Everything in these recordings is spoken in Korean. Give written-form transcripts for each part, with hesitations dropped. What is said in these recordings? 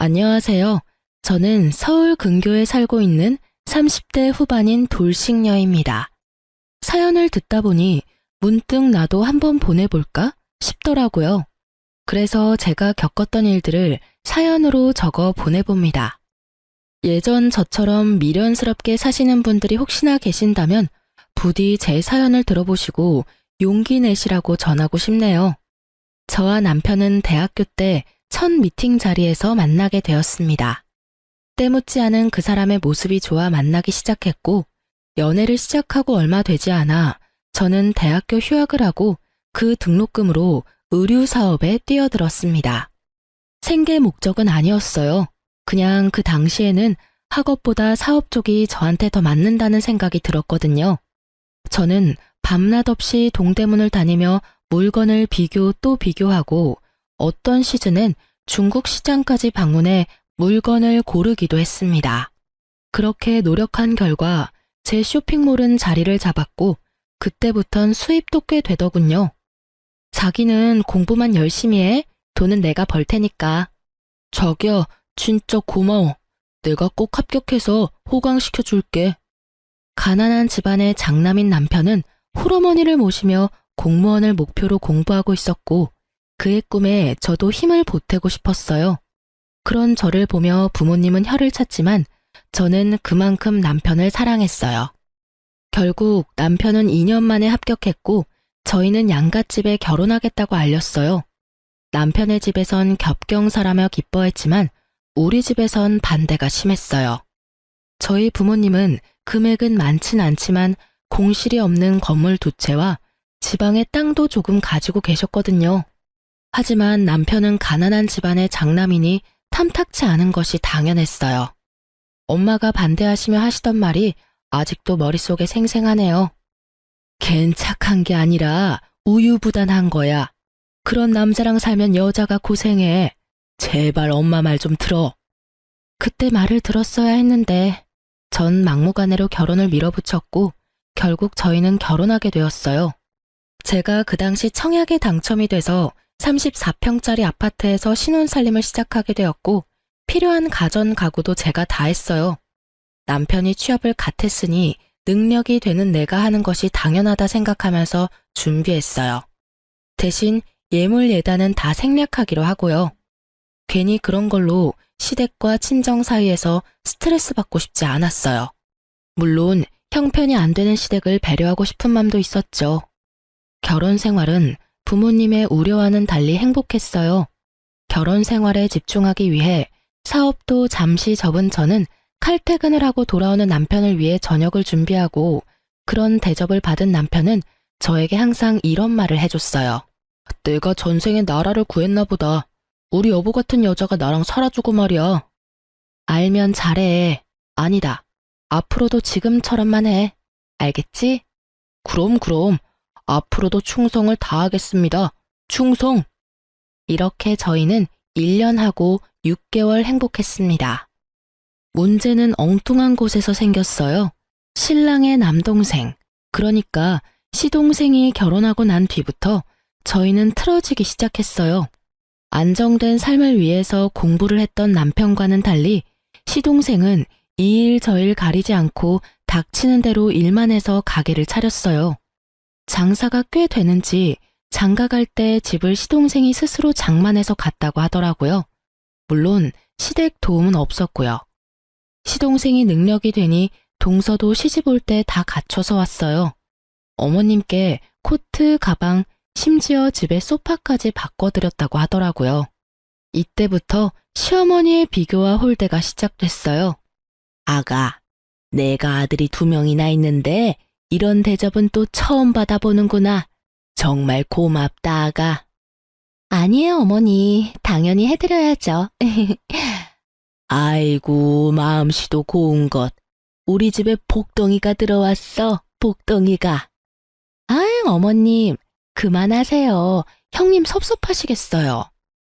안녕하세요. 저는 서울 근교에 살고 있는 30대 후반인 돌싱녀입니다. 사연을 듣다 보니 문득 나도 한번 보내볼까 싶더라고요. 그래서 제가 겪었던 일들을 사연으로 적어 보내봅니다. 예전 저처럼 미련스럽게 사시는 분들이 혹시나 계신다면 부디 제 사연을 들어보시고 용기 내시라고 전하고 싶네요. 저와 남편은 대학교 때 첫 미팅 자리에서 만나게 되었습니다. 때묻지 않은 그 사람의 모습이 좋아 만나기 시작했고, 연애를 시작하고 얼마 되지 않아 저는 대학교 휴학을 하고 그 등록금으로 의류 사업에 뛰어들었습니다. 생계 목적은 아니었어요. 그냥 그 당시에는 학업보다 사업 쪽이 저한테 더 맞는다는 생각이 들었거든요. 저는 밤낮 없이 동대문을 다니며 물건을 비교 또 비교하고 어떤 시즌엔 중국 시장까지 방문해 물건을 고르기도 했습니다. 그렇게 노력한 결과 제 쇼핑몰은 자리를 잡았고 그때부턴 수입도 꽤 되더군요. 자기는 공부만 열심히 해. 돈은 내가 벌 테니까. 자기야, 진짜 고마워. 내가 꼭 합격해서 호강시켜 줄게. 가난한 집안의 장남인 남편은 홀어머니를 모시며 공무원을 목표로 공부하고 있었고 그의 꿈에 저도 힘을 보태고 싶었어요. 그런 저를 보며 부모님은 혀를 찼지만 저는 그만큼 남편을 사랑했어요. 결국 남편은 2년 만에 합격했고 저희는 양갓집에 결혼하겠다고 알렸어요. 남편의 집에선 겹경사라며 기뻐했지만 우리 집에선 반대가 심했어요. 저희 부모님은 금액은 많진 않지만 공실이 없는 건물 두 채와 지방의 땅도 조금 가지고 계셨거든요. 하지만 남편은 가난한 집안의 장남이니 탐탁치 않은 것이 당연했어요. 엄마가 반대하시며 하시던 말이 아직도 머릿속에 생생하네요. 걘 착한 게 아니라 우유부단한 거야. 그런 남자랑 살면 여자가 고생해. 제발 엄마 말 좀 들어. 그때 말을 들었어야 했는데 전 막무가내로 결혼을 밀어붙였고 결국 저희는 결혼하게 되었어요. 제가 그 당시 청약에 당첨이 돼서 34평짜리 아파트에서 신혼살림을 시작하게 되었고 필요한 가전 가구도 제가 다 했어요. 남편이 취업을 갓 했으니 능력이 되는 내가 하는 것이 당연하다 생각하면서 준비했어요. 대신 예물 예단은 다 생략하기로 하고요. 괜히 그런 걸로 시댁과 친정 사이에서 스트레스 받고 싶지 않았어요. 물론 형편이 안 되는 시댁을 배려하고 싶은 마음도 있었죠. 결혼 생활은 부모님의 우려와는 달리 행복했어요. 결혼 생활에 집중하기 위해 사업도 잠시 접은 저는 칼퇴근을 하고 돌아오는 남편을 위해 저녁을 준비하고 그런 대접을 받은 남편은 저에게 항상 이런 말을 해줬어요. 내가 전생에 나라를 구했나 보다. 우리 여보 같은 여자가 나랑 살아주고 말이야. 알면 잘해. 아니다. 앞으로도 지금처럼만 해. 알겠지? 그럼. 앞으로도 충성을 다하겠습니다. 충성! 이렇게 저희는 1년하고 6개월 행복했습니다. 문제는 엉뚱한 곳에서 생겼어요. 신랑의 남동생, 그러니까 시동생이 결혼하고 난 뒤부터 저희는 틀어지기 시작했어요. 안정된 삶을 위해서 공부를 했던 남편과는 달리 시동생은 이 일 저 일 가리지 않고 닥치는 대로 일만 해서 가게를 차렸어요. 장사가 꽤 되는지 장가 갈 때 집을 시동생이 스스로 장만해서 갔다고 하더라고요. 물론 시댁 도움은 없었고요. 시동생이 능력이 되니 동서도 시집 올 때 다 갖춰서 왔어요. 어머님께 코트, 가방, 심지어 집에 소파까지 바꿔드렸다고 하더라고요. 이때부터 시어머니의 비교와 홀대가 시작됐어요. 아가, 내가 아들이 2명이나 있는데 이런 대접은 또 처음 받아보는구나. 정말 고맙다, 아가. 아니에요, 어머니. 당연히 해드려야죠. 아이고, 마음씨도 고운 것. 우리 집에 복덩이가 들어왔어, 복덩이가. 아유, 어머님, 그만하세요. 형님 섭섭하시겠어요.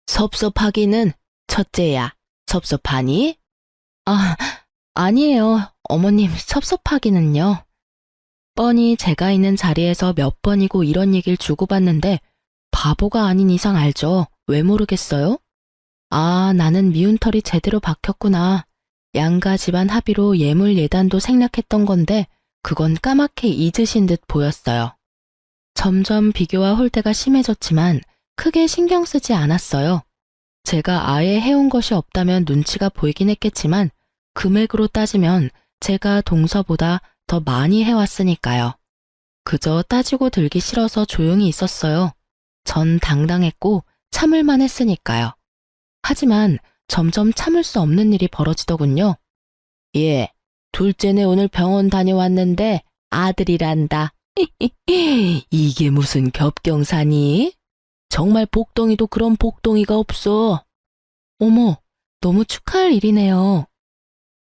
섭섭하기는 첫째야. 섭섭하니? 아니에요. 어머님, 섭섭하기는요. 뻔히 제가 있는 자리에서 몇 번이고 이런 얘기를 주고받는데 바보가 아닌 이상 알죠. 왜 모르겠어요? 아, 나는 미운 털이 제대로 박혔구나. 양가 집안 합의로 예물 예단도 생략했던 건데 그건 까맣게 잊으신 듯 보였어요. 점점 비교와 홀대가 심해졌지만 크게 신경 쓰지 않았어요. 제가 아예 해온 것이 없다면 눈치가 보이긴 했겠지만 금액으로 따지면 제가 동서보다 더 많이 해왔으니까요. 그저 따지고 들기 싫어서 조용히 있었어요. 전 당당했고 참을만 했으니까요. 하지만 점점 참을 수 없는 일이 벌어지더군요. 예, 둘째네 오늘 병원 다녀왔는데 아들이란다. 이게 무슨 겹경사니? 정말 복덩이도 그런 복덩이가 없어. 어머, 너무 축하할 일이네요.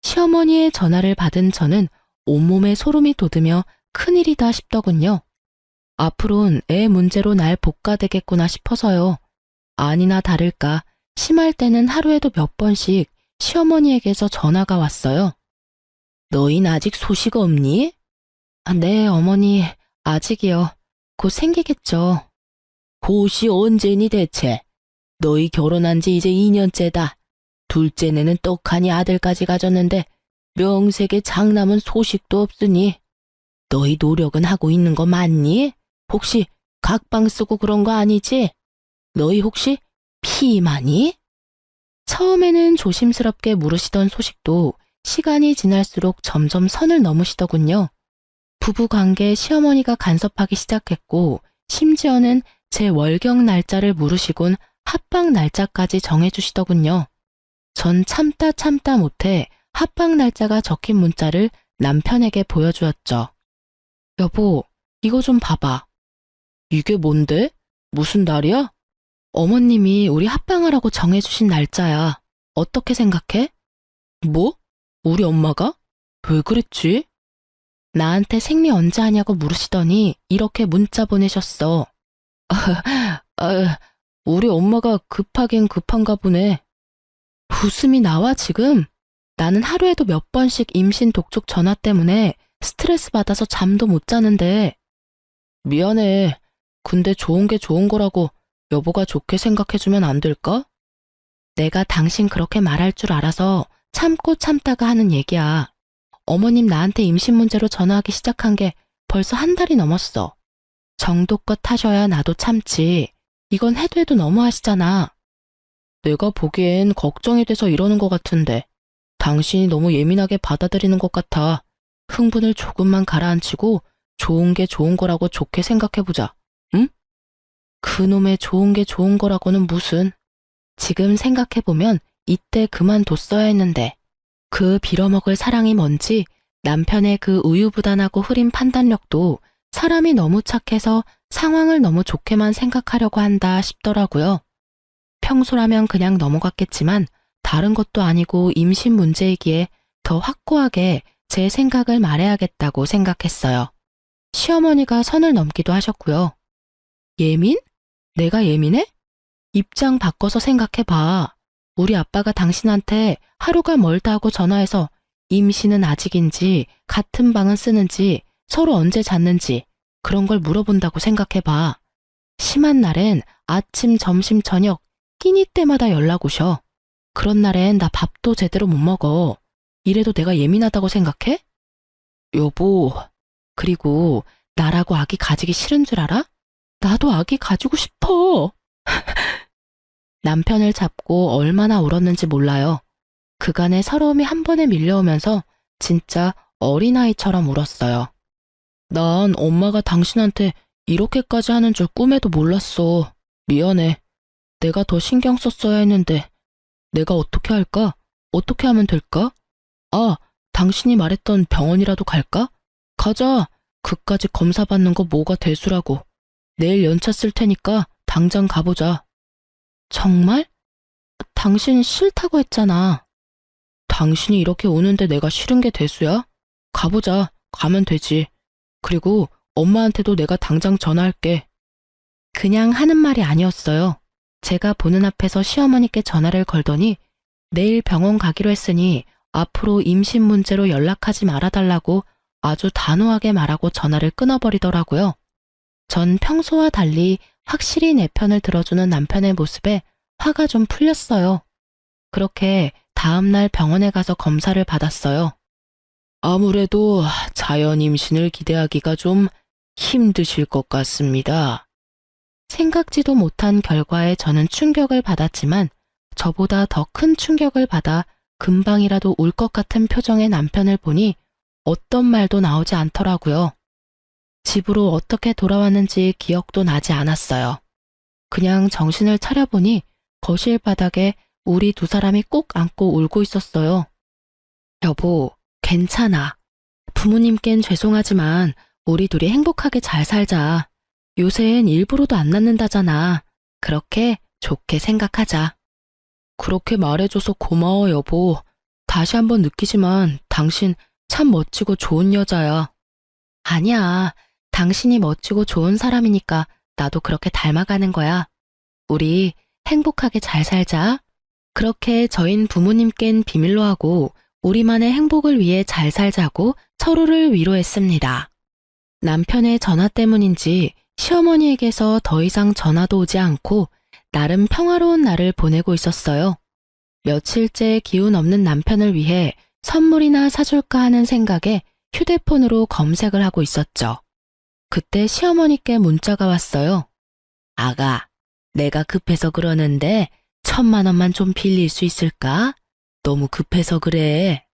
시어머니의 전화를 받은 저는 온몸에 소름이 돋으며 큰일이다 싶더군요. 앞으론 애 문제로 날 볶아대겠구나 싶어서요. 아니나 다를까 심할 때는 하루에도 몇 번씩 시어머니에게서 전화가 왔어요. 너흰 아직 소식 없니? 아, 네, 어머니, 아직이요. 곧 생기겠죠. 곧이 언제니 대체? 너희 결혼한 지 이제 2년째다. 둘째네는 떡하니 아들까지 가졌는데 명색의 장남은 소식도 없으니 너희 노력은 하고 있는 거 맞니? 혹시 각방 쓰고 그런 거 아니지? 너희 혹시 피임하니? 처음에는 조심스럽게 물으시던 소식도 시간이 지날수록 점점 선을 넘으시더군요. 부부관계에 시어머니가 간섭하기 시작했고 심지어는 제 월경 날짜를 물으시곤 합방 날짜까지 정해주시더군요. 전 참다 못해 합방 날짜가 적힌 문자를 남편에게 보여주었죠. 여보, 이거 좀 봐봐. 이게 뭔데? 무슨 날이야? 어머님이 우리 합방하라고 정해주신 날짜야. 어떻게 생각해? 뭐? 우리 엄마가? 왜 그랬지? 나한테 생리 언제 하냐고 물으시더니 이렇게 문자 보내셨어. 우리 엄마가 급하긴 급한가 보네. 웃음이 나와 지금? 나는 하루에도 몇 번씩 임신 독촉 전화 때문에 스트레스 받아서 잠도 못 자는데. 미안해. 근데 좋은 게 좋은 거라고 여보가 좋게 생각해주면 안 될까? 내가 당신 그렇게 말할 줄 알아서 참고 참다가 하는 얘기야. 어머님 나한테 임신 문제로 전화하기 시작한 게 벌써 한 달이 넘었어. 정도껏 하셔야 나도 참지. 이건 해도 해도 너무하시잖아. 내가 보기엔 걱정이 돼서 이러는 것 같은데 당신이 너무 예민하게 받아들이는 것 같아. 흥분을 조금만 가라앉히고 좋은 게 좋은 거라고 좋게 생각해보자. 응? 그놈의 좋은 게 좋은 거라고는 무슨. 지금 생각해보면 이때 그만뒀어야 했는데 그 빌어먹을 사랑이 뭔지 남편의 그 우유부단하고 흐린 판단력도 사람이 너무 착해서 상황을 너무 좋게만 생각하려고 한다 싶더라고요. 평소라면 그냥 넘어갔겠지만 다른 것도 아니고 임신 문제이기에 더 확고하게 제 생각을 말해야겠다고 생각했어요. 시어머니가 선을 넘기도 하셨고요. 예민? 내가 예민해? 입장 바꿔서 생각해봐. 우리 아빠가 당신한테 하루가 멀다 하고 전화해서 임신은 아직인지 같은 방은 쓰는지 서로 언제 잤는지 그런 걸 물어본다고 생각해봐. 심한 날엔 아침, 점심, 저녁 끼니 때마다 연락 오셔. 그런 날엔 나 밥도 제대로 못 먹어. 이래도 내가 예민하다고 생각해? 여보, 그리고 나라고 아기 가지기 싫은 줄 알아? 나도 아기 가지고 싶어. 남편을 잡고 얼마나 울었는지 몰라요. 그간의 서러움이 한 번에 밀려오면서 진짜 어린아이처럼 울었어요. 난 엄마가 당신한테 이렇게까지 하는 줄 꿈에도 몰랐어. 미안해. 내가 더 신경 썼어야 했는데 내가 어떻게 할까? 어떻게 하면 될까? 아, 당신이 말했던 병원이라도 갈까? 가자. 그까지 검사 받는 거 뭐가 대수라고. 내일 연차 쓸 테니까 당장 가보자. 정말? 당신 싫다고 했잖아. 당신이 이렇게 우는데 내가 싫은 게 대수야? 가보자. 가면 되지. 그리고 엄마한테도 내가 당장 전화할게. 그냥 하는 말이 아니었어요. 제가 보는 앞에서 시어머니께 전화를 걸더니 내일 병원 가기로 했으니 앞으로 임신 문제로 연락하지 말아달라고 아주 단호하게 말하고 전화를 끊어버리더라고요. 전 평소와 달리 확실히 내 편을 들어주는 남편의 모습에 화가 좀 풀렸어요. 그렇게 다음날 병원에 가서 검사를 받았어요. 아무래도 자연 임신을 기대하기가 좀 힘드실 것 같습니다. 생각지도 못한 결과에 저는 충격을 받았지만 저보다 더 큰 충격을 받아 금방이라도 울 것 같은 표정의 남편을 보니 어떤 말도 나오지 않더라고요. 집으로 어떻게 돌아왔는지 기억도 나지 않았어요. 그냥 정신을 차려보니 거실 바닥에 우리 두 사람이 꼭 안고 울고 있었어요. 여보, 괜찮아. 부모님껜 죄송하지만 우리 둘이 행복하게 잘 살자. 요새엔 일부러도 안 낳는다잖아. 그렇게 좋게 생각하자. 그렇게 말해줘서 고마워, 여보. 다시 한번 느끼지만 당신 참 멋지고 좋은 여자야. 아니야. 당신이 멋지고 좋은 사람이니까 나도 그렇게 닮아가는 거야. 우리 행복하게 잘 살자. 그렇게 저흰 부모님껜 비밀로 하고 우리만의 행복을 위해 잘 살자고 서로를 위로했습니다. 남편의 전화 때문인지 시어머니에게서 더 이상 전화도 오지 않고 나름 평화로운 날을 보내고 있었어요. 며칠째 기운 없는 남편을 위해 선물이나 사줄까 하는 생각에 휴대폰으로 검색을 하고 있었죠. 그때 시어머니께 문자가 왔어요. 아가, 내가 급해서 그러는데 1,000만 원만 좀 빌릴 수 있을까? 너무 급해서 그래.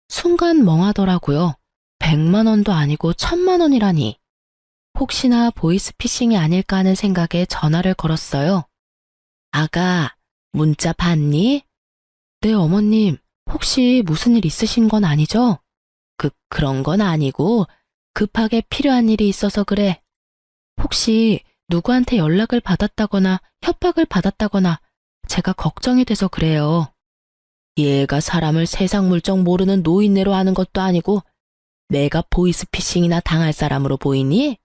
순간 멍하더라고요. 100만 원도 아니고 1,000만 원이라니. 혹시나 보이스피싱이 아닐까 하는 생각에 전화를 걸었어요. 아가, 문자 봤니? 네, 어머님. 혹시 무슨 일 있으신 건 아니죠? 그런 건 아니고 급하게 필요한 일이 있어서 그래. 혹시 누구한테 연락을 받았다거나 협박을 받았다거나 제가 걱정이 돼서 그래요. 얘가 사람을 세상 물정 모르는 노인네로 하는 것도 아니고 내가 보이스피싱이나 당할 사람으로 보이니?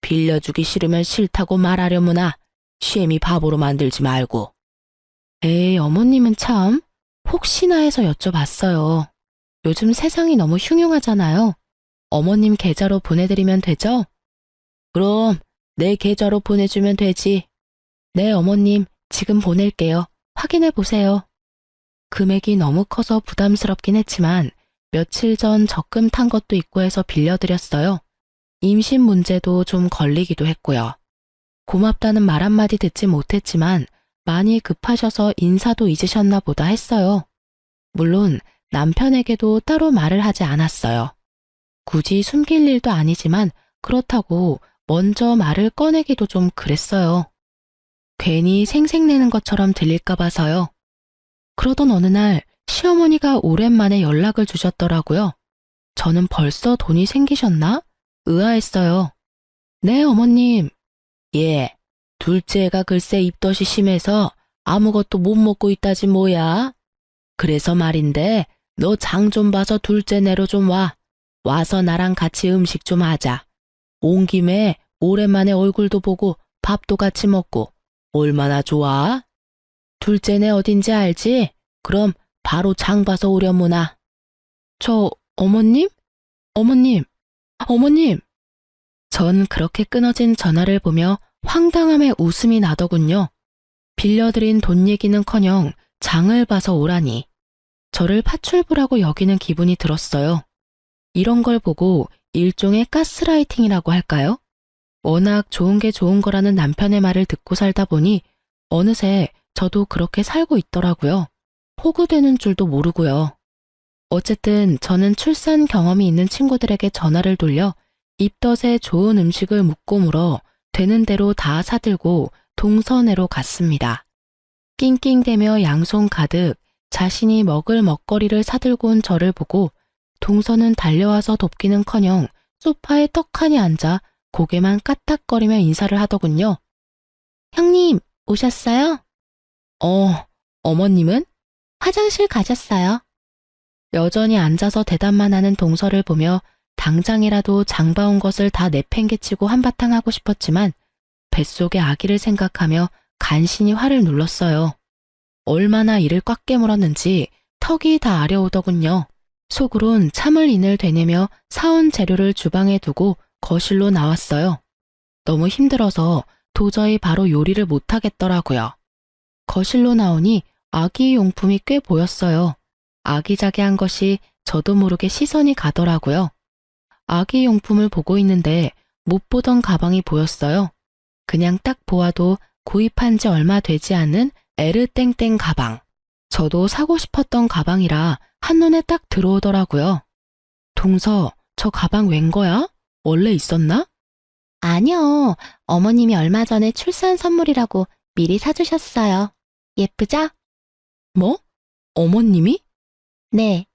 빌려주기 싫으면 싫다고 말하려무나 쉐미 바보로 만들지 말고. 에이, 어머님은 참 혹시나 해서 여쭤봤어요. 요즘 세상이 너무 흉흉하잖아요. 어머님 계좌로 보내드리면 되죠? 그럼 내 계좌로 보내주면 되지. 네, 어머님, 지금 보낼게요. 확인해 보세요. 금액이 너무 커서 부담스럽긴 했지만 며칠 전 적금 탄 것도 있고 해서 빌려드렸어요. 임신 문제도 좀 걸리기도 했고요. 고맙다는 말 한마디 듣지 못했지만 많이 급하셔서 인사도 잊으셨나 보다 했어요. 물론 남편에게도 따로 말을 하지 않았어요. 굳이 숨길 일도 아니지만 그렇다고 먼저 말을 꺼내기도 좀 그랬어요. 괜히 생색내는 것처럼 들릴까 봐서요. 그러던 어느 날 시어머니가 오랜만에 연락을 주셨더라고요. 저는 벌써 돈이 생기셨나? 의아했어요. 네, 어머님. 예, 둘째가 글쎄 입덧이 심해서 아무것도 못 먹고 있다지 뭐야. 그래서 말인데 너 장 좀 봐서 둘째 내로 좀 와. 와서 나랑 같이 음식 좀 하자. 온 김에 오랜만에 얼굴도 보고 밥도 같이 먹고 얼마나 좋아? 둘째네 어딘지 알지? 그럼 바로 장 봐서 오려무나. 어머님? 어머님! 어머님! 전 그렇게 끊어진 전화를 보며 황당함에 웃음이 나더군요. 빌려드린 돈 얘기는커녕 장을 봐서 오라니. 저를 파출부라고 여기는 기분이 들었어요. 이런 걸 보고 일종의 가스라이팅이라고 할까요? 워낙 좋은 게 좋은 거라는 남편의 말을 듣고 살다 보니 어느새 저도 그렇게 살고 있더라고요. 호구되는 줄도 모르고요. 어쨌든 저는 출산 경험이 있는 친구들에게 전화를 돌려 입덧에 좋은 음식을 묻고 물어 되는 대로 다 사들고 동서내로 갔습니다. 낑낑대며 양손 가득 자신이 먹을 먹거리를 사들고 온 저를 보고 동서는 달려와서 돕기는커녕 소파에 떡하니 앉아 고개만 까딱거리며 인사를 하더군요. 형님, 오셨어요? 어머님은? 화장실 가셨어요. 여전히 앉아서 대답만 하는 동서를 보며 당장이라도 장봐온 것을 다 내팽개치고 한바탕 하고 싶었지만 뱃속의 아기를 생각하며 간신히 화를 눌렀어요. 얼마나 이를 꽉 깨물었는지 턱이 다 아려오더군요. 속으론 참을 인을 되뇌며 사온 재료를 주방에 두고 거실로 나왔어요. 너무 힘들어서 도저히 바로 요리를 못하겠더라고요. 거실로 나오니 아기 용품이 꽤 보였어요. 아기자기한 것이 저도 모르게 시선이 가더라고요. 아기 용품을 보고 있는데 못 보던 가방이 보였어요. 그냥 딱 보아도 구입한 지 얼마 되지 않은 에르땡땡 가방. 저도 사고 싶었던 가방이라 한눈에 딱 들어오더라고요. 동서, 저 가방 웬 거야? 원래 있었나? 아니요. 어머님이 얼마 전에 출산 선물이라고 미리 사주셨어요. 예쁘죠? 뭐? 어머님이? 네.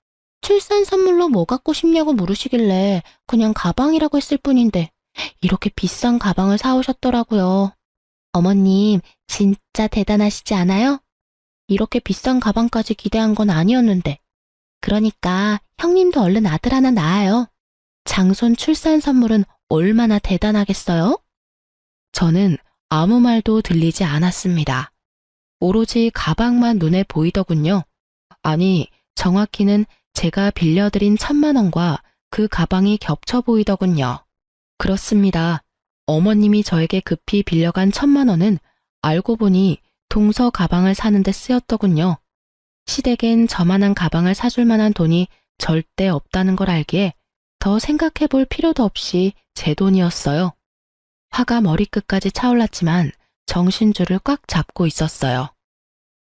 출산 선물로 뭐 갖고 싶냐고 물으시길래 그냥 가방이라고 했을 뿐인데 이렇게 비싼 가방을 사오셨더라고요. 어머님 진짜 대단하시지 않아요? 이렇게 비싼 가방까지 기대한 건 아니었는데. 그러니까 형님도 얼른 아들 하나 낳아요. 장손 출산 선물은 얼마나 대단하겠어요? 저는 아무 말도 들리지 않았습니다. 오로지 가방만 눈에 보이더군요. 아니, 정확히는 제가 빌려드린 1,000만 원과 그 가방이 겹쳐 보이더군요. 그렇습니다. 어머님이 저에게 급히 빌려간 1,000만 원은 알고 보니 동서 가방을 사는데 쓰였더군요. 시댁엔 저만한 가방을 사줄 만한 돈이 절대 없다는 걸 알기에 더 생각해 볼 필요도 없이 제 돈이었어요. 화가 머리끝까지 차올랐지만 정신줄을 꽉 잡고 있었어요.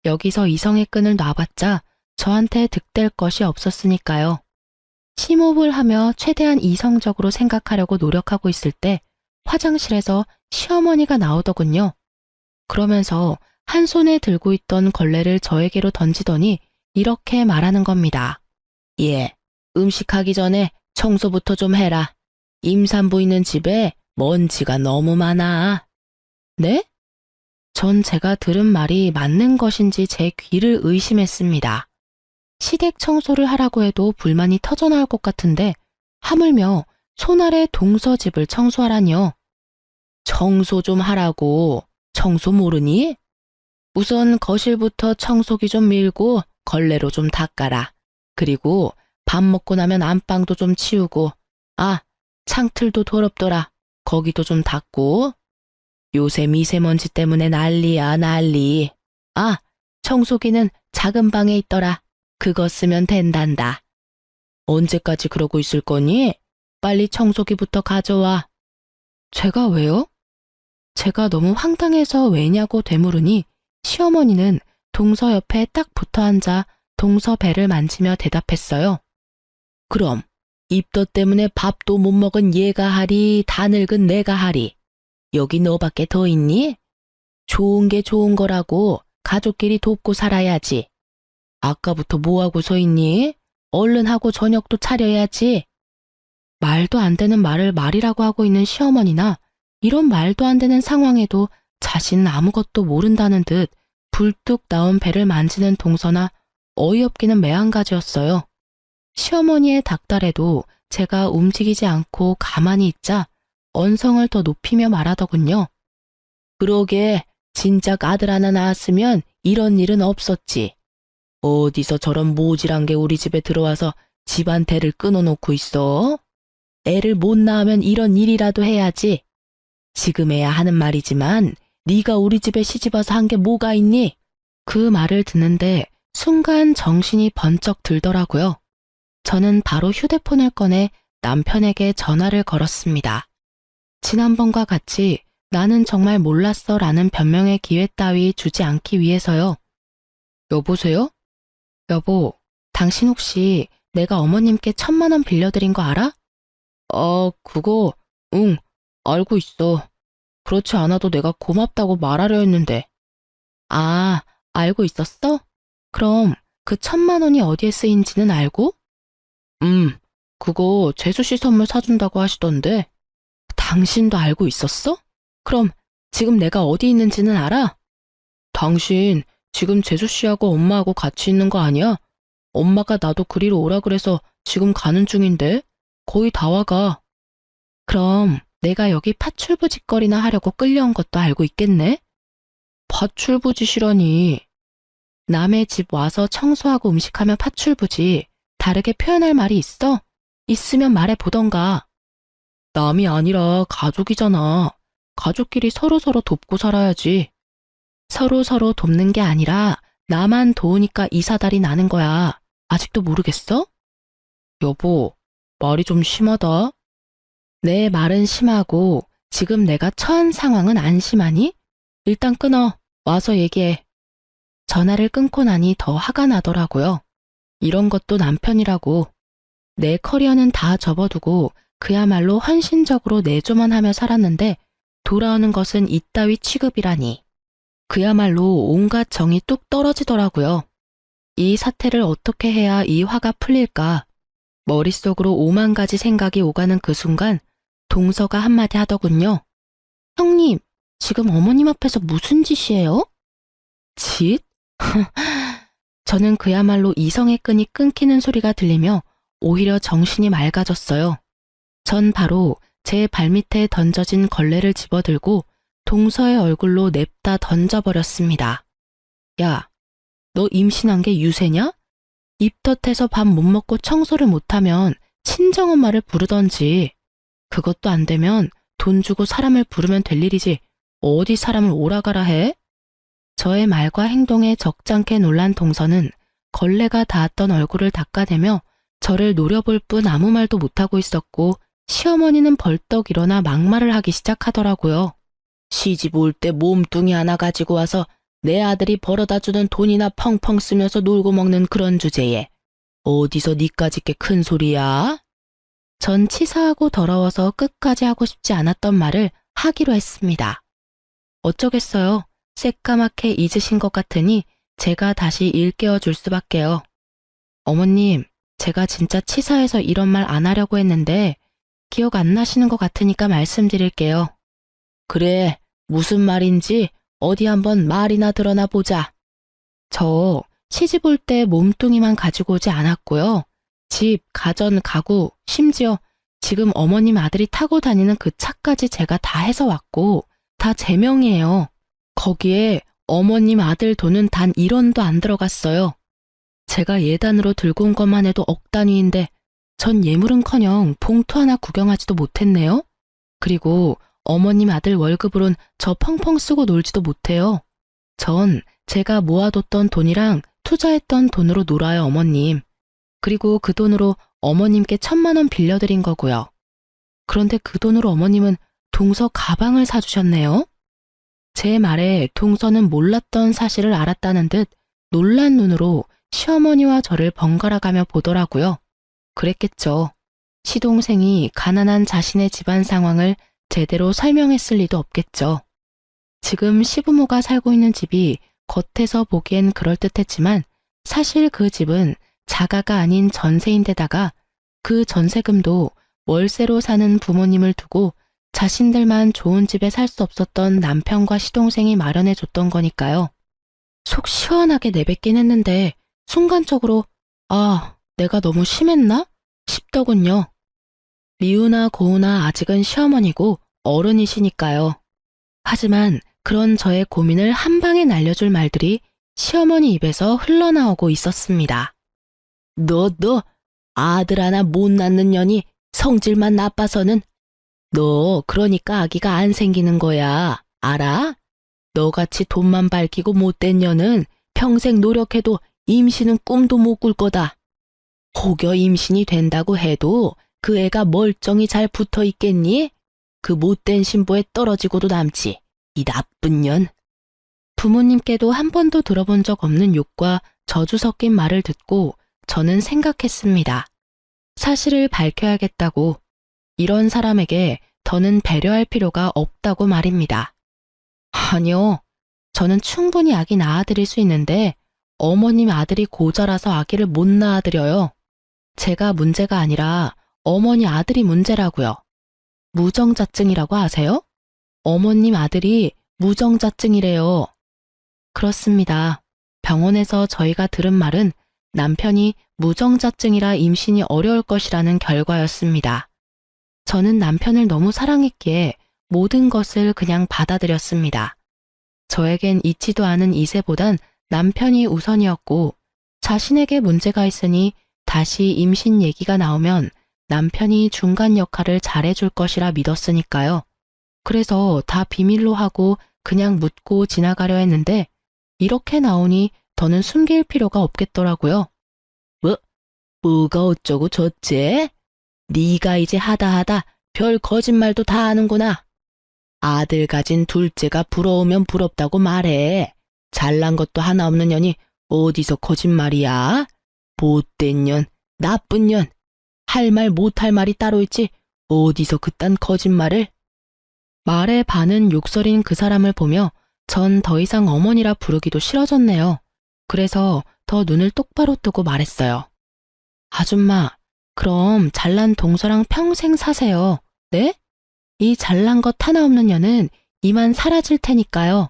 여기서 이성의 끈을 놔봤자 저한테 득될 것이 없었으니까요. 심호흡을 하며 최대한 이성적으로 생각하려고 노력하고 있을 때 화장실에서 시어머니가 나오더군요. 그러면서 한 손에 들고 있던 걸레를 저에게로 던지더니 이렇게 말하는 겁니다. 예, 음식하기 전에 청소부터 좀 해라. 임산부 있는 집에 먼지가 너무 많아. 네? 전 제가 들은 말이 맞는 것인지 제 귀를 의심했습니다. 시댁 청소를 하라고 해도 불만이 터져나올 것 같은데 하물며 손아래 동서집을 청소하라니요. 청소 좀 하라고. 청소 모르니? 우선 거실부터 청소기 좀 밀고 걸레로 좀 닦아라. 그리고 밥 먹고 나면 안방도 좀 치우고, 아, 창틀도 더럽더라. 거기도 좀 닦고. 요새 미세먼지 때문에 난리야, 난리. 아, 청소기는 작은 방에 있더라. 그거 쓰면 된단다. 언제까지 그러고 있을 거니? 빨리 청소기부터 가져와. 제가 왜요? 제가 너무 황당해서 왜냐고 되물으니 시어머니는 동서 옆에 딱 붙어 앉아 동서 배를 만지며 대답했어요. 그럼 입덧 때문에 밥도 못 먹은 얘가 하리, 다 늙은 내가 하리. 여기 너밖에 더 있니? 좋은 게 좋은 거라고 가족끼리 돕고 살아야지. 아까부터 뭐하고 서 있니? 얼른 하고 저녁도 차려야지. 말도 안 되는 말을 말이라고 하고 있는 시어머니나 이런 말도 안 되는 상황에도 자신은 아무것도 모른다는 듯 불뚝 나온 배를 만지는 동서나 어이없기는 매한가지였어요. 시어머니의 닥달에도 제가 움직이지 않고 가만히 있자 언성을 더 높이며 말하더군요. 그러게 진작 아들 하나 낳았으면 이런 일은 없었지. 어디서 저런 모질한 게 우리 집에 들어와서 집안 대를 끊어놓고 있어? 애를 못 낳으면 이런 일이라도 해야지. 지금에야 하는 말이지만 네가 우리 집에 시집와서 한 게 뭐가 있니? 그 말을 듣는데 순간 정신이 번쩍 들더라고요. 저는 바로 휴대폰을 꺼내 남편에게 전화를 걸었습니다. 지난번과 같이 나는 정말 몰랐어 라는 변명의 기회 따위 주지 않기 위해서요. 여보세요? 여보, 당신 혹시 내가 어머님께 1,000만 원 빌려드린 거 알아? 그거, 응, 알고 있어. 그렇지 않아도 내가 고맙다고 말하려 했는데. 아, 알고 있었어? 그럼 그 1,000만 원이 어디에 쓰인지는 알고? 그거 재수씨 선물 사준다고 하시던데. 당신도 알고 있었어? 그럼 지금 내가 어디 있는지는 알아? 당신 지금 재수씨하고 엄마하고 같이 있는 거 아니야? 엄마가 나도 그리로 오라 그래서 지금 가는 중인데 거의 다 와가. 그럼 내가 여기 파출부짓거리나 하려고 끌려온 것도 알고 있겠네? 파출부짓이라니. 남의 집 와서 청소하고 음식하면 파출부지. 다르게 표현할 말이 있어? 있으면 말해보던가. 남이 아니라 가족이잖아. 가족끼리 서로서로 돕고 살아야지. 서로서로 돕는 게 아니라 나만 도우니까 이 사달이 나는 거야. 아직도 모르겠어? 여보, 말이 좀 심하다. 내 말은 심하고 지금 내가 처한 상황은 안 심하니? 일단 끊어. 와서 얘기해. 전화를 끊고 나니 더 화가 나더라고요. 이런 것도 남편이라고. 내 커리어는 다 접어두고 그야말로 헌신적으로 내조만 하며 살았는데 돌아오는 것은 이따위 취급이라니. 그야말로 온갖 정이 뚝 떨어지더라고요. 이 사태를 어떻게 해야 이 화가 풀릴까? 머릿속으로 5만 가지 생각이 오가는 그 순간 동서가 한마디 하더군요. 형님, 지금 어머님 앞에서 무슨 짓이에요? 짓? 저는 그야말로 이성의 끈이 끊기는 소리가 들리며 오히려 정신이 맑아졌어요. 전 바로 제 발밑에 던져진 걸레를 집어들고 동서의 얼굴로 냅다 던져버렸습니다. 야, 너 임신한 게 유세냐? 입덧해서 밥 못 먹고 청소를 못하면 친정엄마를 부르던지. 그것도 안 되면 돈 주고 사람을 부르면 될 일이지 어디 사람을 오라가라 해? 저의 말과 행동에 적잖게 놀란 동서는 걸레가 닿았던 얼굴을 닦아대며 저를 노려볼 뿐 아무 말도 못하고 있었고 시어머니는 벌떡 일어나 막말을 하기 시작하더라고요. 시집 올 때 몸뚱이 하나 가지고 와서 내 아들이 벌어다주는 돈이나 펑펑 쓰면서 놀고 먹는 그런 주제에 어디서 니까짓 게 큰 소리야? 전 치사하고 더러워서 끝까지 하고 싶지 않았던 말을 하기로 했습니다. 어쩌겠어요. 새까맣게 잊으신 것 같으니 제가 다시 일깨워 줄 수밖에요. 어머님, 제가 진짜 치사해서 이런 말 안 하려고 했는데 기억 안 나시는 것 같으니까 말씀드릴게요. 그래, 무슨 말인지 어디 한번 말이나 드러나 보자. 저 시집 올 때 몸뚱이만 가지고 오지 않았고요. 집, 가전, 가구, 심지어 지금 어머님 아들이 타고 다니는 그 차까지 제가 다 해서 왔고 다 제 명이에요. 거기에 어머님 아들 돈은 단 1원도 안 들어갔어요. 제가 예단으로 들고 온 것만 해도 억 단위인데 전 예물은커녕 봉투 하나 구경하지도 못했네요. 그리고 어머님 아들 월급으론 저 펑펑 쓰고 놀지도 못해요. 전 제가 모아뒀던 돈이랑 투자했던 돈으로 놀아요, 어머님. 그리고 그 돈으로 어머님께 1,000만 원 빌려드린 거고요. 그런데 그 돈으로 어머님은 동서 가방을 사주셨네요. 제 말에 동서는 몰랐던 사실을 알았다는 듯 놀란 눈으로 시어머니와 저를 번갈아가며 보더라고요. 그랬겠죠. 시동생이 가난한 자신의 집안 상황을 제대로 설명했을 리도 없겠죠. 지금 시부모가 살고 있는 집이 겉에서 보기엔 그럴듯했지만 사실 그 집은 자가가 아닌 전세인데다가 그 전세금도 월세로 사는 부모님을 두고 자신들만 좋은 집에 살 수 없었던 남편과 시동생이 마련해 줬던 거니까요. 속 시원하게 내뱉긴 했는데 순간적으로 내가 너무 심했나? 싶더군요. 미우나 고우나 아직은 시어머니고 어른이시니까요. 하지만 그런 저의 고민을 한 방에 날려줄 말들이 시어머니 입에서 흘러나오고 있었습니다. 너 아들 하나 못 낳는 년이 성질만 나빠서는 너 그러니까 아기가 안 생기는 거야. 알아? 너같이 돈만 밝히고 못된 년은 평생 노력해도 임신은 꿈도 못 꿀 거다. 혹여 임신이 된다고 해도 그 애가 멀쩡히 잘 붙어 있겠니? 그 못된 신부에 떨어지고도 남지. 이 나쁜 년. 부모님께도 한 번도 들어본 적 없는 욕과 저주 섞인 말을 듣고 저는 생각했습니다. 사실을 밝혀야겠다고. 이런 사람에게 더는 배려할 필요가 없다고 말입니다. 아니요. 저는 충분히 아기 낳아드릴 수 있는데 어머님 아들이 고자라서 아기를 못 낳아드려요. 제가 문제가 아니라 어머니 아들이 문제라고요. 무정자증이라고 아세요? 어머님 아들이 무정자증이래요. 그렇습니다. 병원에서 저희가 들은 말은 남편이 무정자증이라 임신이 어려울 것이라는 결과였습니다. 저는 남편을 너무 사랑했기에 모든 것을 그냥 받아들였습니다. 저에겐 있지도 않은 이세보단 남편이 우선이었고 자신에게 문제가 있으니 다시 임신 얘기가 나오면 남편이 중간 역할을 잘해줄 것이라 믿었으니까요. 그래서 다 비밀로 하고 그냥 묻고 지나가려 했는데 이렇게 나오니 더는 숨길 필요가 없겠더라고요. 뭐가 어쩌고 저째? 네가 이제 하다 별 거짓말도 다 하는구나. 아들 가진 둘째가 부러우면 부럽다고 말해. 잘난 것도 하나 없는 년이 어디서 거짓말이야? 못된 년, 나쁜 년. 할 말 못할 말이 따로 있지 어디서 그딴 거짓말을. 말에 반은 욕설인 그 사람을 보며 전 더 이상 어머니라 부르기도 싫어졌네요. 그래서 더 눈을 똑바로 뜨고 말했어요. 아줌마, 그럼 잘난 동서랑 평생 사세요. 네? 이 잘난 것 하나 없는 년은 이만 사라질 테니까요.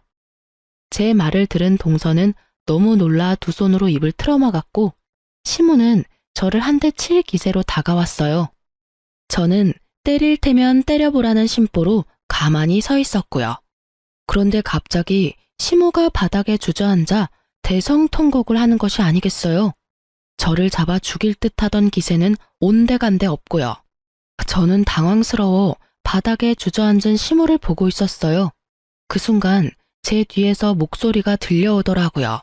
제 말을 들은 동서는 너무 놀라 두 손으로 입을 틀어막았고 시무는 저를 한 대 칠 기세로 다가왔어요. 저는 때릴 테면 때려보라는 심보로 가만히 서 있었고요. 그런데 갑자기 시무가 바닥에 주저앉아 대성통곡을 하는 것이 아니겠어요. 저를 잡아 죽일 듯하던 기세는 온데간데 없고요. 저는 당황스러워 바닥에 주저앉은 시무를 보고 있었어요. 그 순간 제 뒤에서 목소리가 들려오더라고요.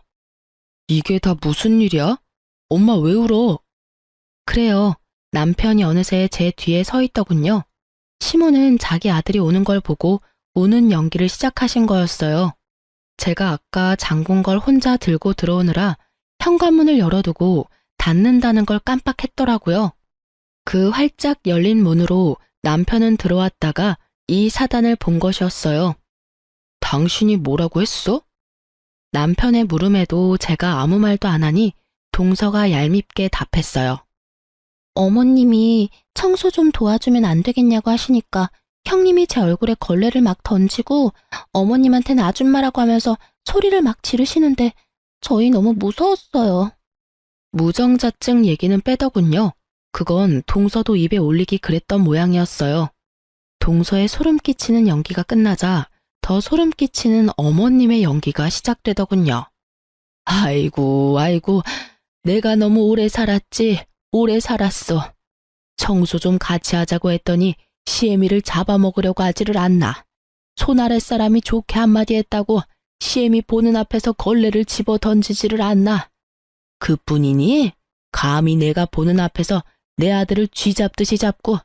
이게 다 무슨 일이야? 엄마 왜 울어? 그래요. 남편이 어느새 제 뒤에 서 있더군요. 시무는 자기 아들이 오는 걸 보고 우는 연기를 시작하신 거였어요. 제가 아까 잠근 걸 혼자 들고 들어오느라 현관문을 열어두고 닫는다는 걸 깜빡했더라고요. 그 활짝 열린 문으로 남편은 들어왔다가 이 사단을 본 것이었어요. 당신이 뭐라고 했어? 남편의 물음에도 제가 아무 말도 안 하니 동서가 얄밉게 답했어요. 어머님이 청소 좀 도와주면 안 되겠냐고 하시니까 형님이 제 얼굴에 걸레를 막 던지고 어머님한테는 아줌마라고 하면서 소리를 막 지르시는데 저희 너무 무서웠어요. 무정자증 얘기는 빼더군요. 그건 동서도 입에 올리기 그랬던 모양이었어요. 동서의 소름 끼치는 연기가 끝나자 더 소름 끼치는 어머님의 연기가 시작되더군요. 아이고, 내가 너무 오래 살았지. 오래 살았어. 청소 좀 같이 하자고 했더니 시애미를 잡아먹으려고 하지를 않나. 손 아래 사람이 좋게 한마디 했다고 시애미 보는 앞에서 걸레를 집어 던지지를 않나. 그뿐이니? 감히 내가 보는 앞에서 내 아들을 쥐잡듯이 잡고.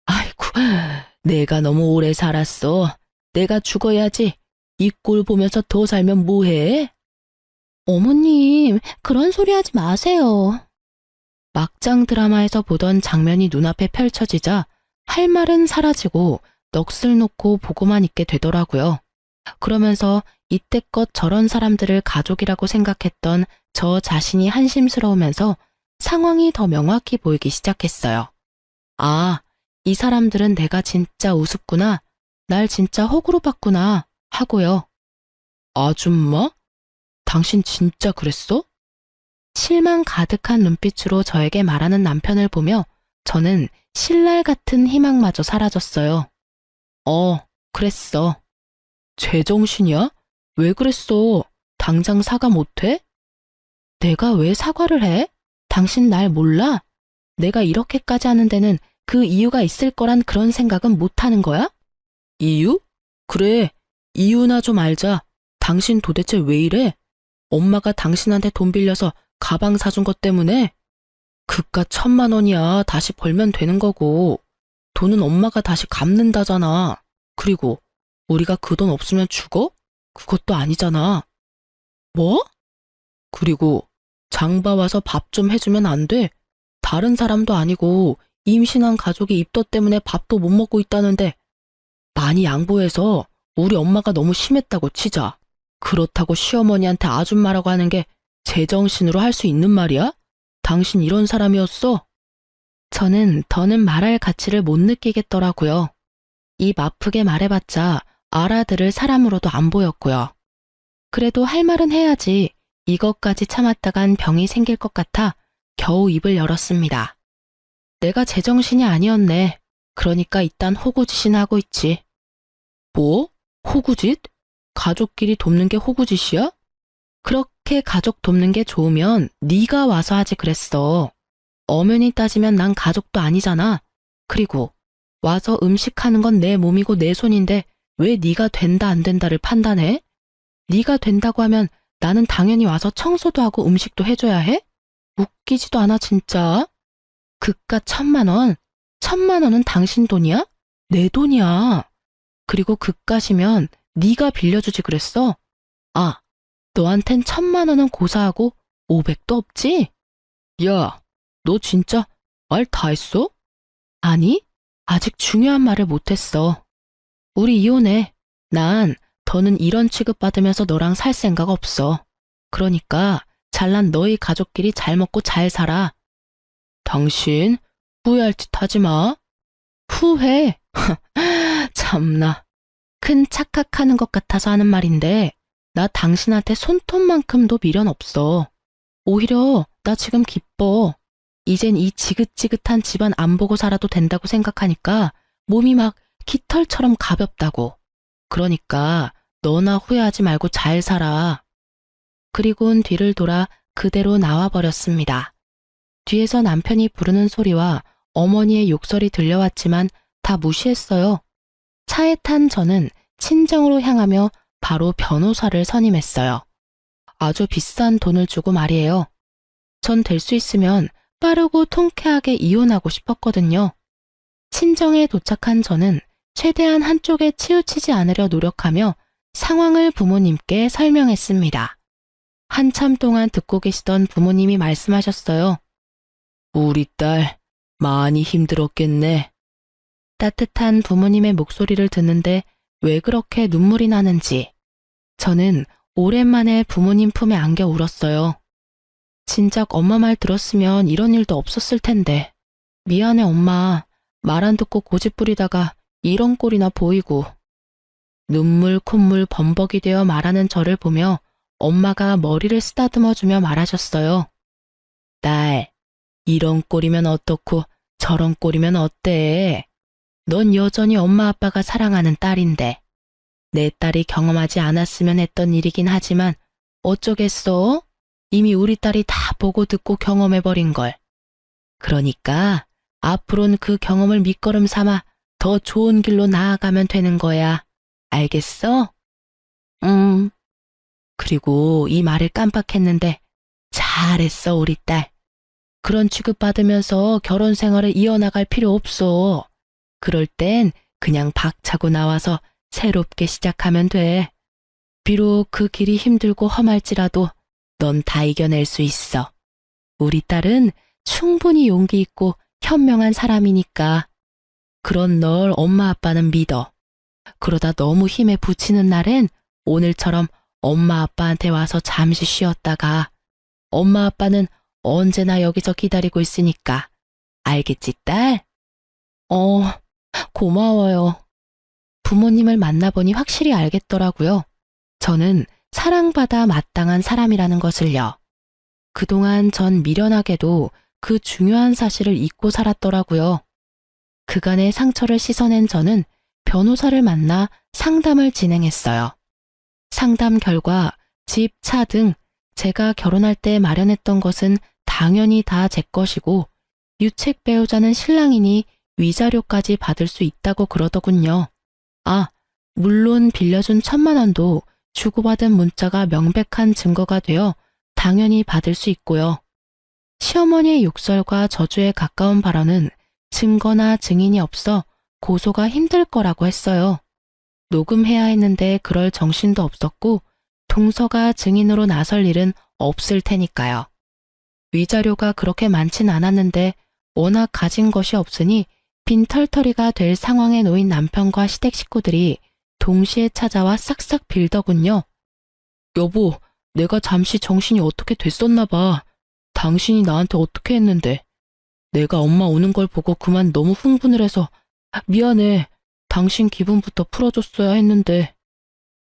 아이고, 내가 너무 오래 살았어. 내가 죽어야지. 이 꼴 보면서 더 살면 뭐해? 어머님, 그런 소리 하지 마세요. 막장 드라마에서 보던 장면이 눈앞에 펼쳐지자 할 말은 사라지고 넋을 놓고 보고만 있게 되더라고요. 그러면서 이때껏 저런 사람들을 가족이라고 생각했던 저 자신이 한심스러우면서 상황이 더 명확히 보이기 시작했어요. 아, 이 사람들은 내가 진짜 우습구나, 날 진짜 호구로 봤구나 하고요. 아줌마? 당신 진짜 그랬어? 실망 가득한 눈빛으로 저에게 말하는 남편을 보며 저는 신랄 같은 희망마저 사라졌어요. 그랬어. 제정신이야? 왜 그랬어? 당장 사과 못해? 내가 왜 사과를 해? 당신 날 몰라? 내가 이렇게까지 하는 데는 그 이유가 있을 거란 그런 생각은 못하는 거야? 이유? 그래, 이유나 좀 알자. 당신 도대체 왜 이래? 엄마가 당신한테 돈 빌려서 가방 사준 것 때문에? 그깟 1,000만 원이야. 다시 벌면 되는 거고. 돈은 엄마가 다시 갚는다잖아. 그리고 우리가 그 돈 없으면 죽어? 그것도 아니잖아. 뭐? 그리고 장봐 와서 밥 좀 해주면 안 돼? 다른 사람도 아니고 임신한 가족이 입덧 때문에 밥도 못 먹고 있다는데 많이 양보해서 우리 엄마가 너무 심했다고 치자. 그렇다고 시어머니한테 아줌마라고 하는 게 제정신으로 할 수 있는 말이야? 당신 이런 사람이었어? 저는 더는 말할 가치를 못 느끼겠더라고요. 입 아프게 말해봤자 알아들을 사람으로도 안 보였고요. 그래도 할 말은 해야지. 이것까지 참았다간 병이 생길 것 같아 겨우 입을 열었습니다. 내가 제정신이 아니었네. 그러니까 이딴 호구짓이나 하고 있지. 뭐? 호구짓? 가족끼리 돕는 게 호구짓이야? 그렇게 가족 돕는 게 좋으면 네가 와서 하지 그랬어. 엄연히 따지면 난 가족도 아니잖아. 그리고 와서 음식하는 건 내 몸이고 내 손인데 왜 네가 된다 안 된다를 판단해? 네가 된다고 하면 나는 당연히 와서 청소도 하고 음식도 해줘야 해? 웃기지도 않아, 진짜. 그깟 1,000만 원? 1,000만 원은 당신 돈이야? 내 돈이야. 그리고 그깟이면 네가 빌려주지 그랬어. 아, 너한텐 1,000만 원은 고사하고 500도 없지? 야, 너 진짜 말 다 했어? 아니, 아직 중요한 말을 못했어. 우리 이혼해. 난 더는 이런 취급받으면서 너랑 살 생각 없어. 그러니까 잘난 너희 가족끼리 잘 먹고 잘 살아. 당신 후회할 짓 하지 마. 후회? 참나. 큰 착각하는 것 같아서 하는 말인데 나 당신한테 손톱만큼도 미련 없어. 오히려 나 지금 기뻐. 이젠 이 지긋지긋한 집안 안 보고 살아도 된다고 생각하니까 몸이 막 깃털처럼 가볍다고. 그러니까 너나 후회하지 말고 잘 살아. 그리곤 뒤를 돌아 그대로 나와버렸습니다. 뒤에서 남편이 부르는 소리와 어머니의 욕설이 들려왔지만 다 무시했어요. 차에 탄 저는 친정으로 향하며 바로 변호사를 선임했어요. 아주 비싼 돈을 주고 말이에요. 전 될 수 있으면 빠르고 통쾌하게 이혼하고 싶었거든요. 친정에 도착한 저는 최대한 한쪽에 치우치지 않으려 노력하며 상황을 부모님께 설명했습니다. 한참 동안 듣고 계시던 부모님이 말씀하셨어요. 우리 딸 많이 힘들었겠네. 따뜻한 부모님의 목소리를 듣는데 왜 그렇게 눈물이 나는지 저는 오랜만에 부모님 품에 안겨 울었어요. 진작 엄마 말 들었으면 이런 일도 없었을 텐데. 미안해 엄마. 말 안 듣고 고집 부리다가 이런 꼴이나 보이고. 눈물 콧물 범벅이 되어 말하는 저를 보며 엄마가 머리를 쓰다듬어주며 말하셨어요. 딸, 이런 꼴이면 어떻고 저런 꼴이면 어때? 넌 여전히 엄마 아빠가 사랑하는 딸인데. 내 딸이 경험하지 않았으면 했던 일이긴 하지만 어쩌겠어? 이미 우리 딸이 다 보고 듣고 경험해버린 걸. 그러니까 앞으로는 그 경험을 밑거름 삼아 더 좋은 길로 나아가면 되는 거야. 알겠어? 그리고 이 말을 깜빡했는데 잘했어 우리 딸. 그런 취급받으면서 결혼 생활을 이어나갈 필요 없어. 그럴 땐 그냥 박차고 나와서 새롭게 시작하면 돼. 비록 그 길이 힘들고 험할지라도 넌 다 이겨낼 수 있어. 우리 딸은 충분히 용기 있고 현명한 사람이니까. 그런 널 엄마 아빠는 믿어. 그러다 너무 힘에 부치는 날엔 오늘처럼 엄마 아빠한테 와서 잠시 쉬었다가 엄마 아빠는 언제나 여기서 기다리고 있으니까. 알겠지, 딸? 고마워요. 부모님을 만나보니 확실히 알겠더라고요. 저는 사랑받아 마땅한 사람이라는 것을요. 그동안 전 미련하게도 그 중요한 사실을 잊고 살았더라고요. 그간의 상처를 씻어낸 저는 변호사를 만나 상담을 진행했어요. 상담 결과 집, 차 등 제가 결혼할 때 마련했던 것은 당연히 다 제 것이고 유책 배우자는 신랑이니 위자료까지 받을 수 있다고 그러더군요. 아, 물론 빌려준 1,000만 원도 주고받은 문자가 명백한 증거가 되어 당연히 받을 수 있고요. 시어머니의 욕설과 저주에 가까운 발언은 증거나 증인이 없어 고소가 힘들 거라고 했어요. 녹음해야 했는데 그럴 정신도 없었고 동서가 증인으로 나설 일은 없을 테니까요. 위자료가 그렇게 많진 않았는데 워낙 가진 것이 없으니 빈털터리가 될 상황에 놓인 남편과 시댁 식구들이 동시에 찾아와 싹싹 빌더군요. 여보, 내가 잠시 정신이 어떻게 됐었나 봐. 당신이 나한테 어떻게 했는데. 내가 엄마 오는 걸 보고 그만 너무 흥분을 해서 미안해. 당신 기분부터 풀어줬어야 했는데.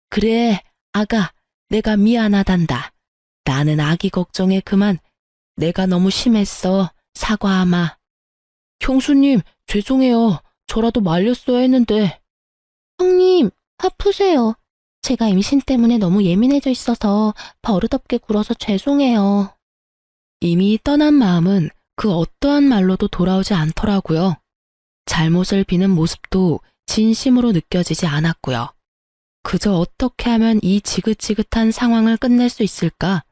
그래, 아가, 내가 미안하단다. 나는 아기 걱정에 그만 내가 너무 심했어. 사과하마. 형수님, 죄송해요. 저라도 말렸어야 했는데. 형님, 화 푸세요. 제가 임신 때문에 너무 예민해져 있어서 버릇없게 굴어서 죄송해요. 이미 떠난 마음은 그 어떠한 말로도 돌아오지 않더라고요. 잘못을 비는 모습도 진심으로 느껴지지 않았고요. 그저 어떻게 하면 이 지긋지긋한 상황을 끝낼 수 있을까?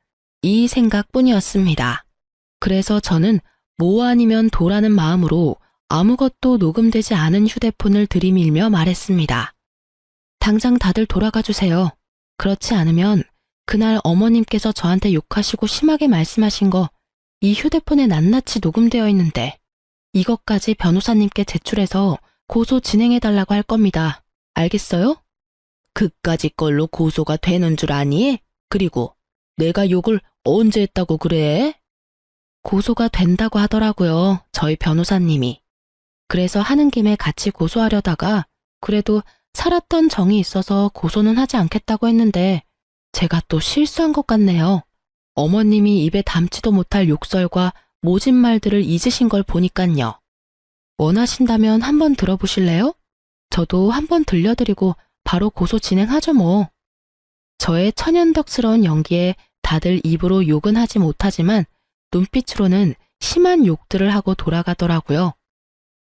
이 생각뿐이었습니다. 그래서 저는 뭐 아니면 도라는 마음으로 아무것도 녹음되지 않은 휴대폰을 들이밀며 말했습니다. 당장 다들 돌아가 주세요. 그렇지 않으면 그날 어머님께서 저한테 욕하시고 심하게 말씀하신 거 이 휴대폰에 낱낱이 녹음되어 있는데 이것까지 변호사님께 제출해서 고소 진행해달라고 할 겁니다. 알겠어요? 그까짓 걸로 고소가 되는 줄 아니? 그리고 내가 욕을 언제 했다고 그래? 고소가 된다고 하더라고요. 저희 변호사님이. 그래서 하는 김에 같이 고소하려다가 그래도 살았던 정이 있어서 고소는 하지 않겠다고 했는데 제가 또 실수한 것 같네요. 어머님이 입에 담지도 못할 욕설과 모진 말들을 잊으신 걸 보니깐요. 원하신다면 한번 들어보실래요? 저도 한번 들려드리고 바로 고소 진행하죠 뭐. 저의 천연덕스러운 연기에 다들 입으로 욕은 하지 못하지만 눈빛으로는 심한 욕들을 하고 돌아가더라고요.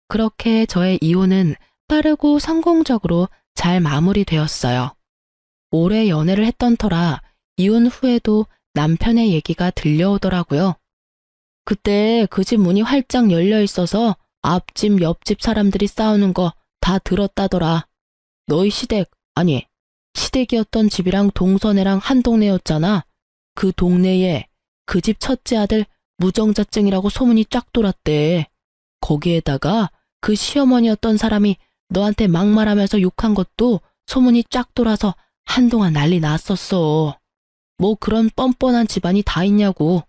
그렇게 저의 이혼은 빠르고 성공적으로 잘 마무리되었어요. 오래 연애를 했던 터라 이혼 후에도 남편의 얘기가 들려오더라고요. 그때 그 집 문이 활짝 열려 있어서 앞집 옆집 사람들이 싸우는 거 다 들었다더라. 너희 시댁이었던 집이랑 동서네랑 한 동네였잖아. 그 동네에 그 집 첫째 아들 무정자증이라고 소문이 쫙 돌았대. 거기에다가 그 시어머니였던 사람이 너한테 막말하면서 욕한 것도 소문이 쫙 돌아서 한동안 난리 났었어. 뭐 그런 뻔뻔한 집안이 다 있냐고.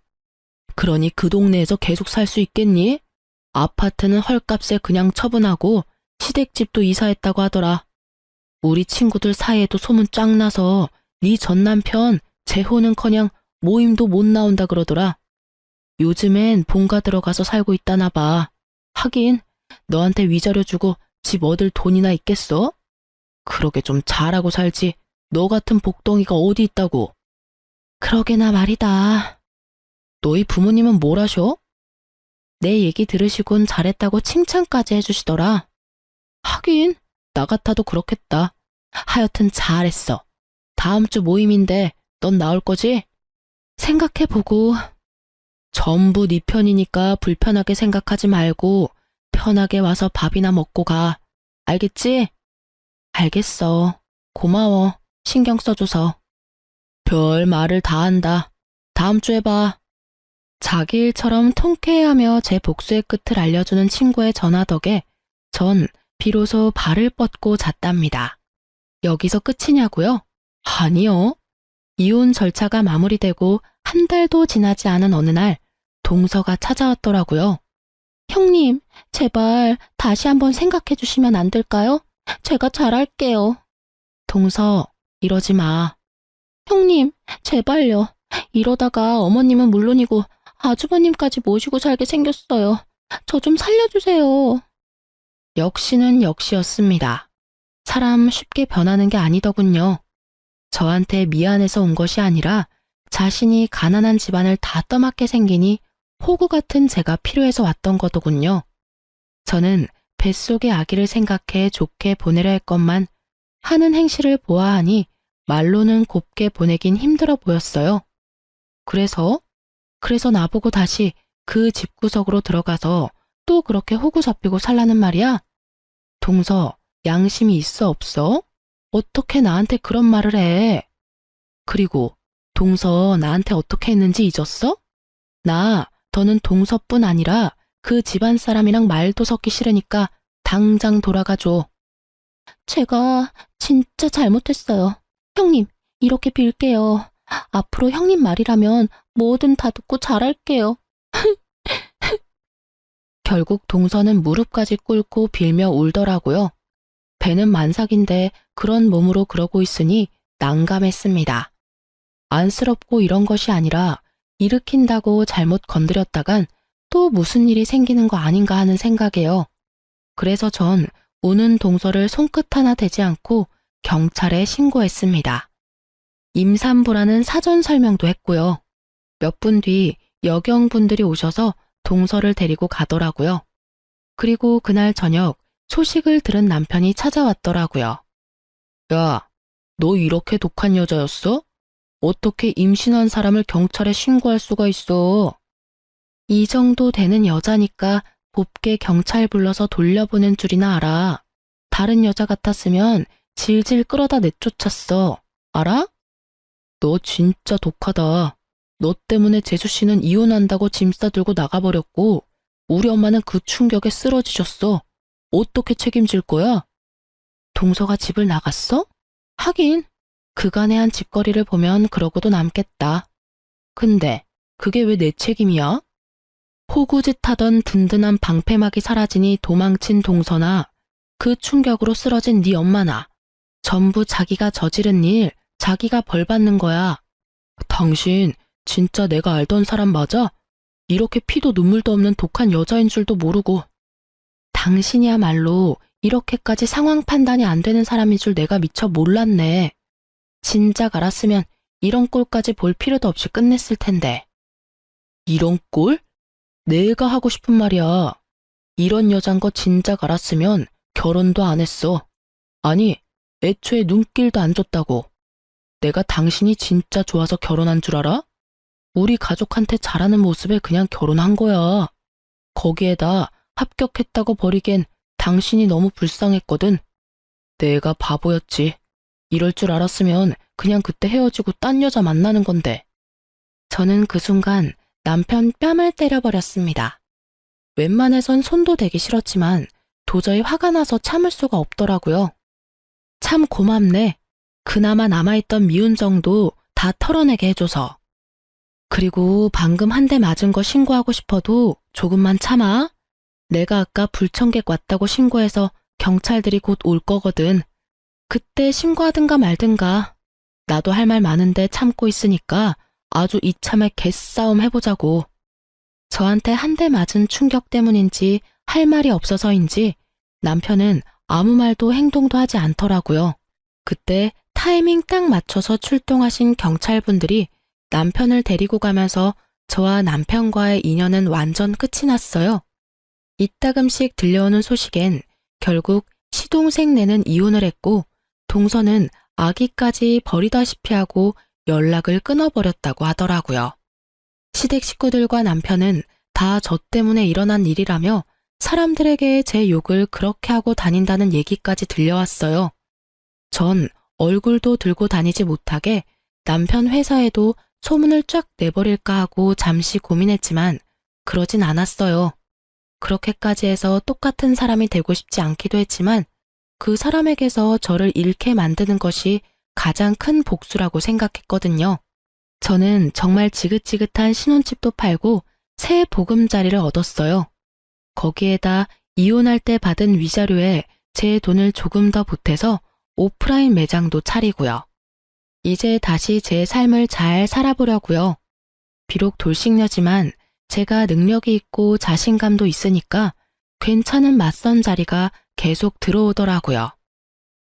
그러니 그 동네에서 계속 살 수 있겠니? 아파트는 헐값에 그냥 처분하고 시댁집도 이사했다고 하더라. 우리 친구들 사이에도 소문 쫙 나서 네 전남편 재혼은커녕 모임도 못 나온다 그러더라. 요즘엔 본가 들어가서 살고 있다나 봐. 하긴 너한테 위자료 주고 집 얻을 돈이나 있겠어? 그러게 좀 잘하고 살지. 너 같은 복덩이가 어디 있다고. 그러게나 말이다. 너희 부모님은 뭘 하셔? 내 얘기 들으시곤 잘했다고 칭찬까지 해주시더라. 하긴 나 같아도 그렇겠다. 하여튼 잘했어. 다음 주 모임인데 넌 나올 거지? 생각해보고. 전부 네 편이니까 불편하게 생각하지 말고 편하게 와서 밥이나 먹고 가. 알겠지? 알겠어. 고마워. 신경 써줘서. 별 말을 다 한다. 다음 주에 봐. 자기 일처럼 통쾌해하며 제 복수의 끝을 알려주는 친구의 전화 덕에 전 비로소 발을 뻗고 잤답니다. 여기서 끝이냐고요? 아니요. 이혼 절차가 마무리되고 한 달도 지나지 않은 어느 날 동서가 찾아왔더라고요. 형님, 제발 다시 한번 생각해 주시면 안 될까요? 제가 잘할게요. 동서, 이러지 마. 형님, 제발요. 이러다가 어머님은 물론이고 아주버님까지 모시고 살게 생겼어요. 저 좀 살려주세요. 역시는 역시였습니다. 사람 쉽게 변하는 게 아니더군요. 저한테 미안해서 온 것이 아니라 자신이 가난한 집안을 다 떠맡게 생기니 호구 같은 제가 필요해서 왔던 거더군요. 저는 뱃속의 아기를 생각해 좋게 보내려 했건만 하는 행실을 보아하니 말로는 곱게 보내긴 힘들어 보였어요. 그래서 나보고 다시 그 집구석으로 들어가서 또 그렇게 호구 잡히고 살라는 말이야? 동서, 양심이 있어 없어? 어떻게 나한테 그런 말을 해? 그리고 동서 나한테 어떻게 했는지 잊었어? 나 더는 동서뿐 아니라 그 집안 사람이랑 말도 섞기 싫으니까 당장 돌아가줘. 제가 진짜 잘못했어요. 형님, 이렇게 빌게요. 앞으로 형님 말이라면 뭐든 다 듣고 잘할게요. 결국 동서는 무릎까지 꿇고 빌며 울더라고요. 배는 만삭인데 그런 몸으로 그러고 있으니 난감했습니다. 안쓰럽고 이런 것이 아니라 일으킨다고 잘못 건드렸다간 또 무슨 일이 생기는 거 아닌가 하는 생각에요. 그래서 전 우는 동서를 손끝 하나 대지 않고 경찰에 신고했습니다. 임산부라는 사전 설명도 했고요. 몇 분 뒤 여경분들이 오셔서 동서를 데리고 가더라고요. 그리고 그날 저녁 소식을 들은 남편이 찾아왔더라고요. 야, 너 이렇게 독한 여자였어? 어떻게 임신한 사람을 경찰에 신고할 수가 있어? 이 정도 되는 여자니까 곱게 경찰 불러서 돌려보낸 줄이나 알아. 다른 여자 같았으면 질질 끌어다 내쫓았어. 알아? 너 진짜 독하다. 너 때문에 재수씨는 이혼한다고 짐 싸들고 나가버렸고 우리 엄마는 그 충격에 쓰러지셨어. 어떻게 책임질 거야? 동서가 집을 나갔어? 하긴 그간의 한 짓거리를 보면 그러고도 남겠다. 근데 그게 왜 내 책임이야? 호구짓하던 든든한 방패막이 사라지니 도망친 동서나 그 충격으로 쓰러진 네 엄마나 전부 자기가 저지른 일, 자기가 벌 받는 거야. 당신 진짜 내가 알던 사람 맞아? 이렇게 피도 눈물도 없는 독한 여자인 줄도 모르고. 당신이야말로 이렇게까지 상황 판단이 안 되는 사람인 줄 내가 미처 몰랐네. 진작 알았으면 이런 꼴까지 볼 필요도 없이 끝냈을 텐데. 이런 꼴? 내가 하고 싶은 말이야. 이런 여잔 거 진작 알았으면 결혼도 안 했어. 아니, 애초에 눈길도 안 줬다고. 내가 당신이 진짜 좋아서 결혼한 줄 알아? 우리 가족한테 잘하는 모습에 그냥 결혼한 거야. 거기에다 합격했다고 버리기엔 당신이 너무 불쌍했거든. 내가 바보였지. 이럴 줄 알았으면 그냥 그때 헤어지고 딴 여자 만나는 건데. 저는 그 순간 남편 뺨을 때려버렸습니다. 웬만해선 손도 대기 싫었지만 도저히 화가 나서 참을 수가 없더라고요. 참 고맙네. 그나마 남아있던 미운 정도 다 털어내게 해줘서. 그리고 방금 한 대 맞은 거 신고하고 싶어도 조금만 참아. 내가 아까 불청객 왔다고 신고해서 경찰들이 곧 올 거거든. 그때 신고하든가 말든가. 나도 할 말 많은데 참고 있으니까 아주 이참에 개싸움 해보자고. 저한테 한 대 맞은 충격 때문인지 할 말이 없어서인지 남편은 아무 말도 행동도 하지 않더라고요. 그때 타이밍 딱 맞춰서 출동하신 경찰분들이 남편을 데리고 가면서 저와 남편과의 인연은 완전 끝이 났어요. 이따금씩 들려오는 소식엔 결국 시동생네는 이혼을 했고 동서는 아기까지 버리다시피 하고 연락을 끊어버렸다고 하더라고요. 시댁 식구들과 남편은 다 저 때문에 일어난 일이라며 사람들에게 제 욕을 그렇게 하고 다닌다는 얘기까지 들려왔어요. 전 얼굴도 들고 다니지 못하게 남편 회사에도 소문을 쫙 내버릴까 하고 잠시 고민했지만 그러진 않았어요. 그렇게까지 해서 똑같은 사람이 되고 싶지 않기도 했지만 그 사람에게서 저를 잃게 만드는 것이 가장 큰 복수라고 생각했거든요. 저는 정말 지긋지긋한 신혼집도 팔고 새 보금자리를 얻었어요. 거기에다 이혼할 때 받은 위자료에 제 돈을 조금 더 보태서 오프라인 매장도 차리고요. 이제 다시 제 삶을 잘 살아보려고요. 비록 돌싱녀지만 제가 능력이 있고 자신감도 있으니까 괜찮은 맞선 자리가 계속 들어오더라고요.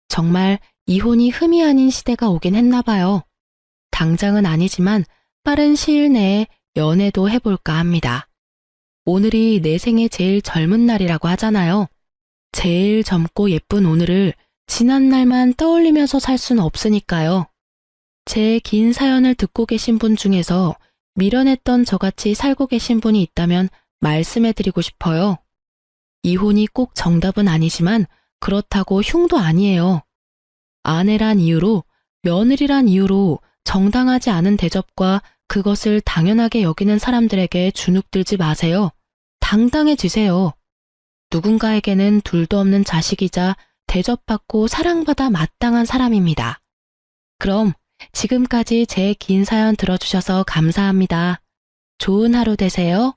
정말 이혼이 흠이 아닌 시대가 오긴 했나 봐요. 당장은 아니지만 빠른 시일 내에 연애도 해볼까 합니다. 오늘이 내 생애 제일 젊은 날이라고 하잖아요. 제일 젊고 예쁜 오늘을 지난 날만 떠올리면서 살 수는 없으니까요. 제 긴 사연을 듣고 계신 분 중에서 미련했던 저같이 살고 계신 분이 있다면 말씀해드리고 싶어요. 이혼이 꼭 정답은 아니지만 그렇다고 흉도 아니에요. 아내란 이유로, 며느리란 이유로 정당하지 않은 대접과 그것을 당연하게 여기는 사람들에게 주눅들지 마세요. 당당해지세요. 누군가에게는 둘도 없는 자식이자 대접받고 사랑받아 마땅한 사람입니다. 그럼 지금까지 제 긴 사연 들어주셔서 감사합니다. 좋은 하루 되세요.